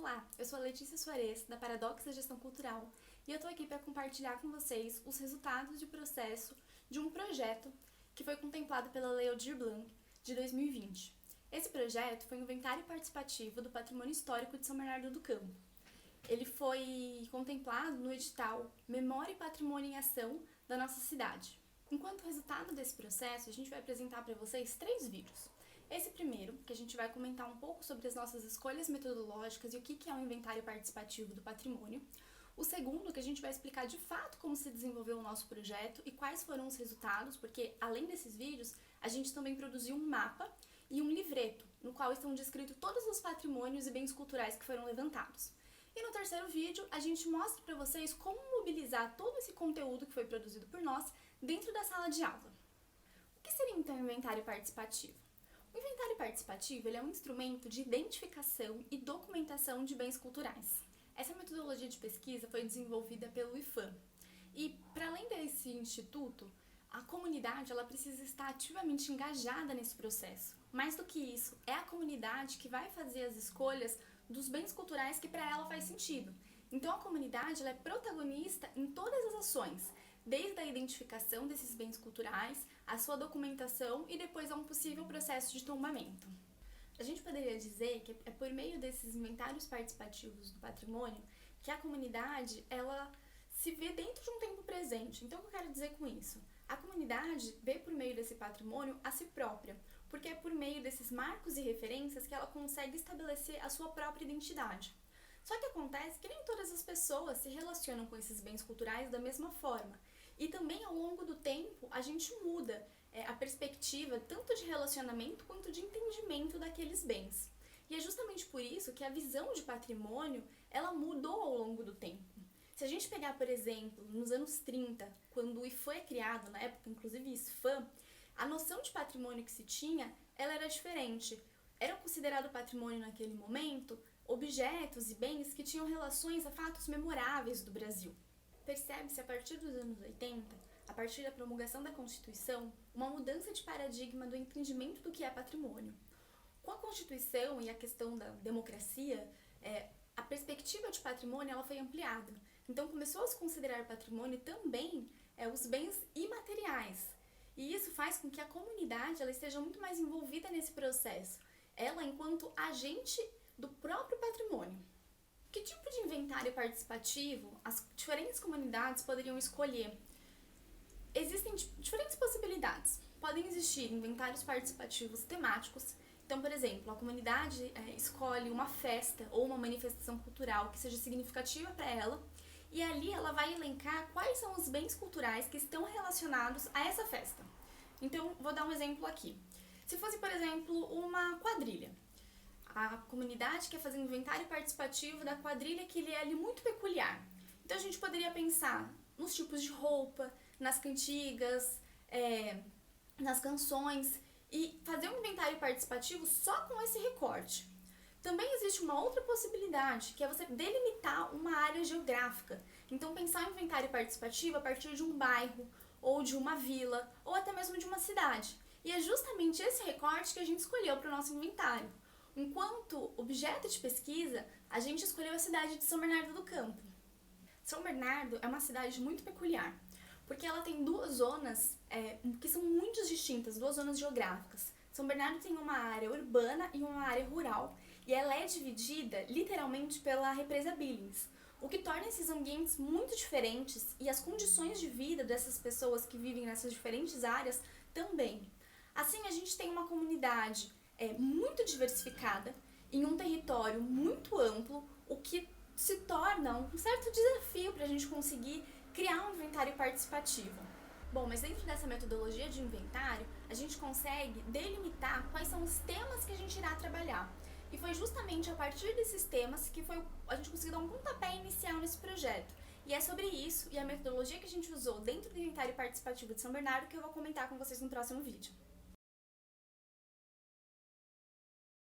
Olá, eu sou a Letícia Soares, da Paradox da Gestão Cultural, e eu estou aqui para compartilhar com vocês os resultados de processo de um projeto que foi contemplado pela Lei Aldir Blanc de 2020. Esse projeto foi um inventário participativo do patrimônio histórico de São Bernardo do Campo. Ele foi contemplado no edital Memória e Patrimônio em Ação da nossa cidade. Enquanto resultado desse processo, a gente vai apresentar para vocês 3 vídeos. Esse primeiro, que a gente vai comentar um pouco sobre as nossas escolhas metodológicas e o que é um inventário participativo do patrimônio. O segundo, que a gente vai explicar de fato como se desenvolveu o nosso projeto e quais foram os resultados, porque além desses vídeos, a gente também produziu um mapa e um livreto, no qual estão descritos todos os patrimônios e bens culturais que foram levantados. E no terceiro vídeo, a gente mostra para vocês como mobilizar todo esse conteúdo que foi produzido por nós dentro da sala de aula. O que seria então o inventário participativo? O inventário participativo é um instrumento de identificação e documentação de bens culturais. Essa metodologia de pesquisa foi desenvolvida pelo IFAM. E, para além desse instituto, a comunidade ela precisa estar ativamente engajada nesse processo. Mais do que isso, é a comunidade que vai fazer as escolhas dos bens culturais que para ela faz sentido. Então, a comunidade ela é protagonista em todas as ações, desde a identificação desses bens culturais, a sua documentação e depois a um possível processo de tombamento. A gente poderia dizer que é por meio desses inventários participativos do patrimônio que a comunidade ela se vê dentro de um tempo presente. Então, o que eu quero dizer com isso? A comunidade vê por meio desse patrimônio a si própria, porque é por meio desses marcos e referências que ela consegue estabelecer a sua própria identidade. Só que acontece que nem todas as pessoas se relacionam com esses bens culturais da mesma forma. E também ao longo do tempo a gente muda a perspectiva tanto de relacionamento quanto de entendimento daqueles bens. E é justamente por isso que a visão de patrimônio ela mudou ao longo do tempo. Se a gente pegar, por exemplo, nos anos 30, quando o IFAM é criado, na época inclusive ISFAM, a noção de patrimônio que se tinha ela era diferente. Era considerado patrimônio naquele momento objetos e bens que tinham relações a fatos memoráveis do Brasil. Percebe-se a partir dos anos 80, a partir da promulgação da Constituição, uma mudança de paradigma do entendimento do que é patrimônio. Com a Constituição e a questão da democracia, a perspectiva de patrimônio ela foi ampliada. Então começou a se considerar patrimônio também os bens imateriais. E isso faz com que a comunidade ela esteja muito mais envolvida nesse processo. Ela enquanto agente do próprio patrimônio. Que tipo de inventário participativo as diferentes comunidades poderiam escolher? Existem diferentes possibilidades. Podem existir inventários participativos temáticos. Então, por exemplo, a comunidade escolhe uma festa ou uma manifestação cultural que seja significativa para ela e ali ela vai elencar quais são os bens culturais que estão relacionados a essa festa. Então, vou dar um exemplo aqui. Se fosse, por exemplo, uma quadrilha. A comunidade quer fazer um inventário participativo da quadrilha que ele é ali muito peculiar. Então a gente poderia pensar nos tipos de roupa, nas cantigas, nas canções e fazer um inventário participativo só com esse recorte. Também existe uma outra possibilidade, que é você delimitar uma área geográfica. Então pensar em inventário participativo a partir de um bairro, ou de uma vila, ou até mesmo de uma cidade. E é justamente esse recorte que a gente escolheu para o nosso inventário. Enquanto objeto de pesquisa, a gente escolheu a cidade de São Bernardo do Campo. São Bernardo é uma cidade muito peculiar, porque ela tem 2 zonas que são muito distintas, 2 zonas geográficas. São Bernardo tem uma área urbana e uma área rural, e ela é dividida literalmente pela represa Billings, o que torna esses ambientes muito diferentes e as condições de vida dessas pessoas que vivem nessas diferentes áreas também. Assim, a gente tem uma comunidade muito diversificada, em um território muito amplo, o que se torna um certo desafio para a gente conseguir criar um inventário participativo. Bom, mas dentro dessa metodologia de inventário, a gente consegue delimitar quais são os temas que a gente irá trabalhar. E foi justamente a partir desses temas que a gente conseguiu dar um pontapé inicial nesse projeto. E é sobre isso e a metodologia que a gente usou dentro do inventário participativo de São Bernardo que eu vou comentar com vocês no próximo vídeo.